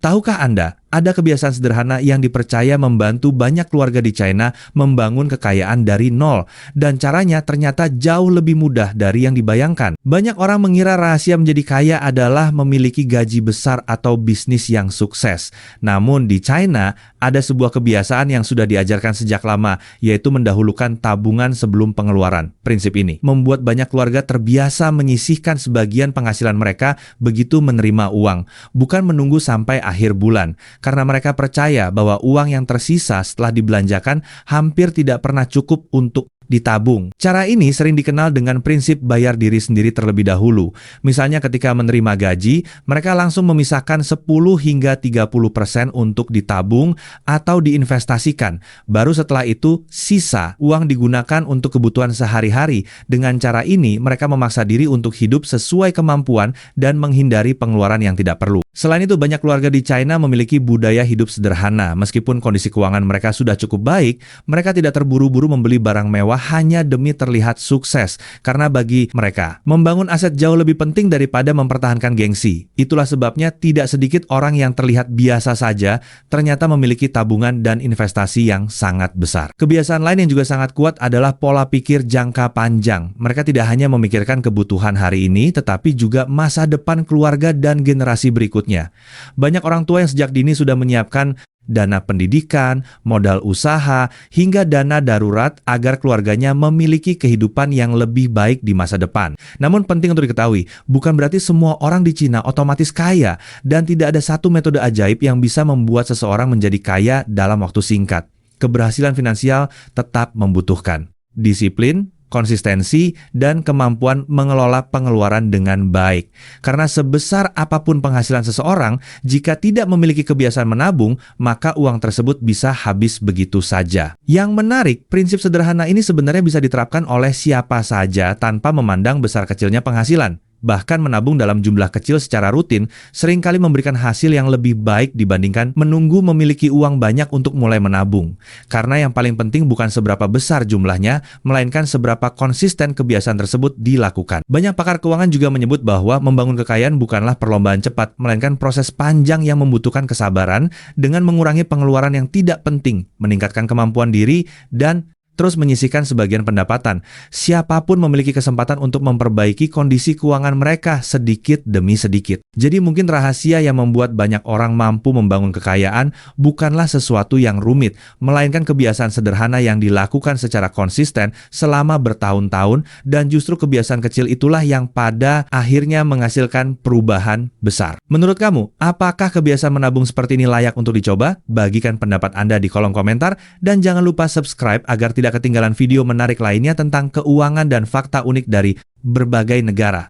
Tahukah Anda, ada kebiasaan sederhana yang dipercaya membantu banyak keluarga di China membangun kekayaan dari nol, dan caranya ternyata jauh lebih mudah dari yang dibayangkan. Banyak orang mengira rahasia menjadi kaya adalah memiliki gaji besar atau bisnis yang sukses. Namun di China, ada sebuah kebiasaan yang sudah diajarkan sejak lama, yaitu mendahulukan tabungan sebelum pengeluaran. Prinsip ini membuat banyak keluarga terbiasa menyisihkan sebagian penghasilan mereka begitu menerima uang, bukan menunggu sampai akhir bulan. Karena mereka percaya bahwa uang yang tersisa setelah dibelanjakan hampir tidak pernah cukup untuk ditabung. Cara ini sering dikenal dengan prinsip bayar diri sendiri terlebih dahulu. Misalnya ketika menerima gaji, mereka langsung memisahkan 10 hingga 30% untuk ditabung atau diinvestasikan. Baru setelah itu, sisa uang digunakan untuk kebutuhan sehari-hari. Dengan cara ini, mereka memaksa diri untuk hidup sesuai kemampuan dan menghindari pengeluaran yang tidak perlu. Selain itu, banyak keluarga di China memiliki budaya hidup sederhana. Meskipun kondisi keuangan mereka sudah cukup baik, mereka tidak terburu-buru membeli barang mewah hanya demi terlihat sukses. Karena bagi mereka, membangun aset jauh lebih penting daripada mempertahankan gengsi. Itulah sebabnya tidak sedikit orang yang terlihat biasa saja ternyata memiliki tabungan dan investasi yang sangat besar. Kebiasaan lain yang juga sangat kuat adalah pola pikir jangka panjang. Mereka tidak hanya memikirkan kebutuhan hari ini, tetapi juga masa depan keluarga dan generasi berikutnya. Banyak orang tua yang sejak dini sudah menyiapkan dana pendidikan, modal usaha, hingga dana darurat agar keluarganya memiliki kehidupan yang lebih baik di masa depan. Namun penting untuk diketahui, bukan berarti semua orang di Cina otomatis kaya, dan tidak ada satu metode ajaib yang bisa membuat seseorang menjadi kaya dalam waktu singkat. Keberhasilan finansial tetap membutuhkan disiplin, konsistensi, dan kemampuan mengelola pengeluaran dengan baik. Karena sebesar apapun penghasilan seseorang, jika tidak memiliki kebiasaan menabung, maka uang tersebut bisa habis begitu saja. Yang menarik, prinsip sederhana ini sebenarnya bisa diterapkan oleh siapa saja tanpa memandang besar kecilnya penghasilan. Bahkan menabung dalam jumlah kecil secara rutin seringkali memberikan hasil yang lebih baik dibandingkan menunggu memiliki uang banyak untuk mulai menabung. Karena yang paling penting bukan seberapa besar jumlahnya, melainkan seberapa konsisten kebiasaan tersebut dilakukan. Banyak pakar keuangan juga menyebut bahwa membangun kekayaan bukanlah perlombaan cepat, melainkan proses panjang yang membutuhkan kesabaran dengan mengurangi pengeluaran yang tidak penting, meningkatkan kemampuan diri, dan terus menyisihkan sebagian pendapatan. Siapapun memiliki kesempatan untuk memperbaiki kondisi keuangan mereka sedikit demi sedikit. Jadi mungkin rahasia yang membuat banyak orang mampu membangun kekayaan bukanlah sesuatu yang rumit, melainkan kebiasaan sederhana yang dilakukan secara konsisten selama bertahun-tahun, dan justru kebiasaan kecil itulah yang pada akhirnya menghasilkan perubahan besar. Menurut kamu, apakah kebiasaan menabung seperti ini layak untuk dicoba? Bagikan pendapat Anda di kolom komentar, dan jangan lupa subscribe agar tidak ketinggalan video menarik lainnya tentang keuangan dan fakta unik dari berbagai negara.